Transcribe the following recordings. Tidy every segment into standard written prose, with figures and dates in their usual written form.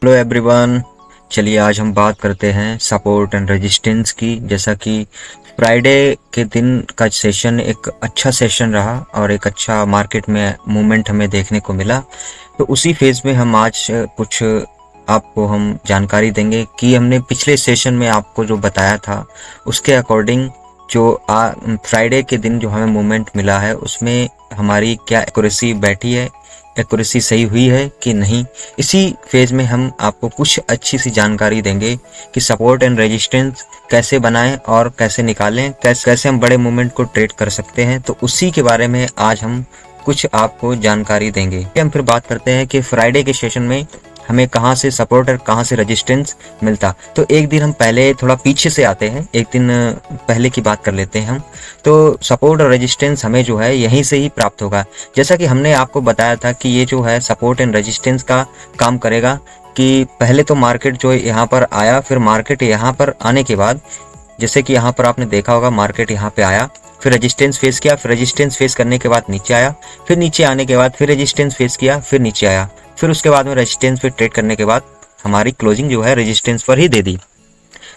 Hello everyone. चलिए आज हम बात करते हैं सपोर्ट एंड रेजिस्टेंस की। जैसा कि फ्राइडे के दिन का सेशन एक अच्छा सेशन रहा और एक अच्छा मार्केट में मूवमेंट हमें देखने को मिला, तो उसी फेज में हम आज कुछ आपको हम जानकारी देंगे कि हमने पिछले सेशन में आपको जो बताया था उसके अकॉर्डिंग जो फ्राइडे के दिन जो हमें मूवमेंट मिला है उसमें हमारी क्या एक्यूरेसी बैठी है, एक्यूरेसी सही हुई है कि नहीं। इसी फेज में हम आपको कुछ अच्छी सी जानकारी देंगे कि सपोर्ट एंड रेजिस्टेंस कैसे बनाएं और कैसे निकालें, कैसे हम बड़े मूवमेंट को ट्रेड कर सकते हैं। तो उसी के बारे में आज हम कुछ आपको जानकारी देंगे। हम फिर बात करते हैं कि फ्राइडे के सेशन में हमें कहाँ से सपोर्ट और कहाँ से रेजिस्टेंस मिलता। तो एक दिन हम पहले थोड़ा पीछे से आते हैं, एक दिन पहले की बात कर लेते हैं हम। तो सपोर्ट और रेजिस्टेंस हमें जो है यहीं से ही प्राप्त होगा। जैसा कि हमने आपको बताया था कि ये जो है सपोर्ट एंड रेजिस्टेंस का काम करेगा कि पहले तो मार्केट जो यहाँ पर आया, फिर मार्केट यहाँ पर आने के बाद जैसे कि यहाँ पर आपने देखा होगा मार्केट यहाँ पे आया, फिर रेजिस्टेंस फेस किया, फिर रेजिस्टेंस फेस करने के बाद नीचे आया, फिर नीचे आने के बाद फिर रेजिस्टेंस फेस किया, फिर नीचे आया, फिर उसके बाद में रेजिस्टेंस पे ट्रेड करने के बाद हमारी क्लोजिंग जो है रेजिस्टेंस पर ही दे दी।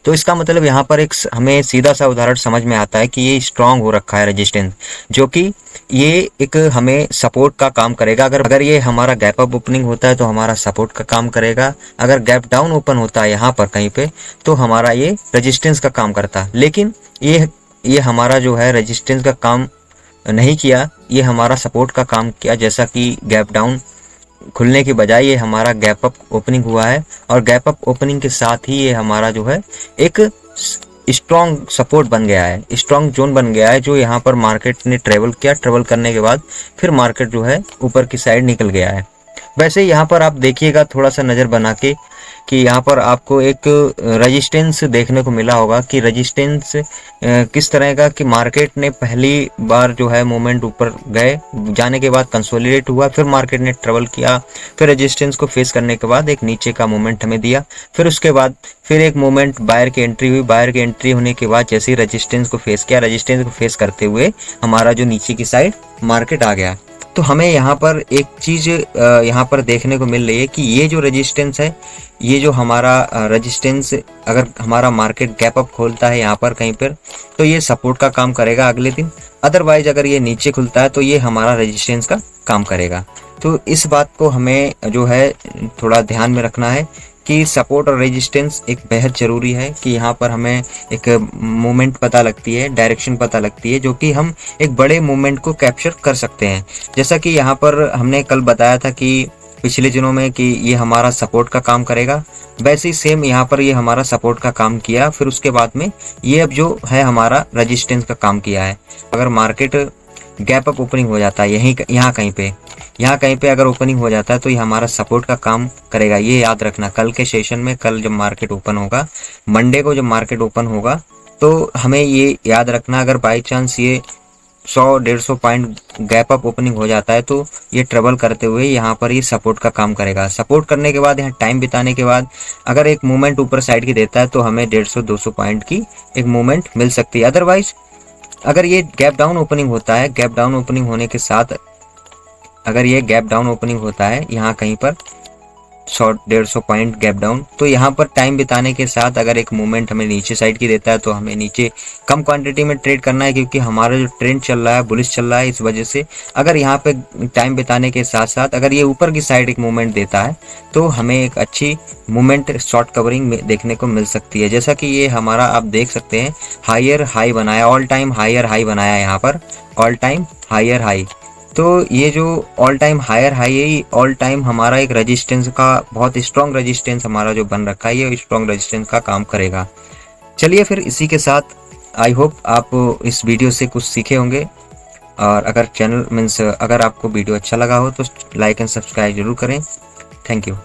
तो इसका मतलब यहाँ पर एक हमें सीधा सा उदाहरण समझ में आता है कि ये स्ट्रांग हो रखा है रेजिस्टेंस, जो कि ये एक हमें सपोर्ट का काम करेगा। अगर ये हमारा गैप अप ओपनिंग होता है तो हमारा सपोर्ट का काम करेगा, अगर गैप डाउन ओपन होता है यहाँ पर कहीं पे तो हमारा ये रेजिस्टेंस का काम करता है। लेकिन ये हमारा जो है रेजिस्टेंस का काम नहीं किया, ये हमारा सपोर्ट का काम किया। जैसा कि गैप डाउन खुलने के बजाय ये हमारा गैप अप ओपनिंग हुआ है और गैप अप ओपनिंग के साथ ही ये हमारा जो है एक स्ट्रॉन्ग सपोर्ट बन गया है, स्ट्रॉन्ग जोन बन गया है, जो यहाँ पर मार्केट ने ट्रेवल किया। ट्रेवल करने के बाद फिर मार्केट जो है ऊपर की साइड निकल गया है। वैसे यहाँ पर आप देखिएगा थोड़ा सा नज़र बना के कि यहाँ पर आपको एक रेजिस्टेंस देखने को मिला होगा कि रेजिस्टेंस किस तरह का, कि मार्केट ने पहली बार जो है मूवमेंट ऊपर गए, जाने के बाद कंसोलिडेट हुआ, फिर मार्केट ने ट्रेवल किया, फिर रेजिस्टेंस को फेस करने के बाद एक नीचे का मूवमेंट हमें दिया, फिर उसके बाद फिर एक मूवमेंट बायर की एंट्री हुई। बायर की एंट्री होने के बाद जैसे ही रेजिस्टेंस को फेस किया, रेजिस्टेंस को फेस करते हुए हमारा जो नीचे की साइड मार्केट आ गया। तो हमें यहाँ पर एक चीज़ यहाँ पर देखने को मिल रही है कि ये जो रेजिस्टेंस है, ये जो हमारा रेजिस्टेंस, अगर हमारा मार्केट गैप अप खोलता है यहाँ पर कहीं पर तो ये सपोर्ट का काम करेगा अगले दिन। अदरवाइज अगर ये नीचे खुलता है तो ये हमारा रेजिस्टेंस का काम करेगा। तो इस बात को हमें जो है थोड़ा ध्यान में रखना है कि सपोर्ट और रेजिस्टेंस एक बेहद ज़रूरी है कि यहाँ पर हमें एक मूवमेंट पता लगती है, डायरेक्शन पता लगती है, जो कि हम एक बड़े मूवमेंट को कैप्चर कर सकते हैं। जैसा कि यहाँ पर हमने कल बताया था कि पिछले दिनों में कि ये हमारा सपोर्ट का काम करेगा, वैसे ही सेम यहाँ पर ये हमारा सपोर्ट का काम किया, फिर उसके बाद में ये अब जो है हमारा रेजिस्टेंस का काम किया है। अगर मार्केट गैप अप ओपनिंग हो जाता है यहाँ कहीं पे अगर ओपनिंग हो जाता है तो ये हमारा सपोर्ट का काम करेगा। ये याद रखना कल के सेशन में, कल जब मार्केट ओपन होगा, मंडे को जब मार्केट ओपन होगा तो हमें ये याद रखना, अगर बाई चांस ये 100-150 पॉइंट गैप अप ओपनिंग हो जाता है तो ये ट्रेवल करते हुए यहाँ पर ये सपोर्ट का काम करेगा। सपोर्ट करने के बाद यहाँ टाइम बिताने के बाद अगर एक मूवमेंट ऊपर साइड की देता है तो हमें 150-200 पॉइंट की एक मूवमेंट मिल सकती है। अदरवाइज अगर ये गैप डाउन ओपनिंग होता है, गैप डाउन ओपनिंग होने के साथ अगर ये गैप डाउन ओपनिंग होता है यहाँ कहीं पर 100-150 पॉइंट गैप डाउन, तो यहाँ पर टाइम बिताने के साथ अगर एक मूवमेंट हमें नीचे साइड की देता है तो हमें नीचे कम क्वांटिटी में ट्रेड करना है, क्योंकि हमारा जो ट्रेंड चल रहा है बुलिश चल रहा है। इस वजह से अगर यहाँ पे टाइम बिताने के साथ साथ अगर ये ऊपर की साइड एक मूवमेंट देता है तो हमें एक अच्छी मूवमेंट शॉर्ट कवरिंग में देखने को मिल सकती है। जैसा कि ये हमारा आप देख सकते हैं हायर हाई बनाया, ऑल टाइम हायर हाई बनाया, यहाँ पर ऑल टाइम हायर हाई। तो ये जो ऑल टाइम हायर हाई है, ऑल टाइम हमारा एक रेजिस्टेंस का बहुत स्ट्रॉन्ग रेजिस्टेंस हमारा जो बन रखा है, ये स्ट्रॉन्ग रेजिस्टेंस का काम करेगा। चलिए फिर इसी के साथ आई होप आप इस वीडियो से कुछ सीखे होंगे, और अगर अगर आपको वीडियो अच्छा लगा हो तो लाइक एंड सब्सक्राइब जरूर करें। Thank you.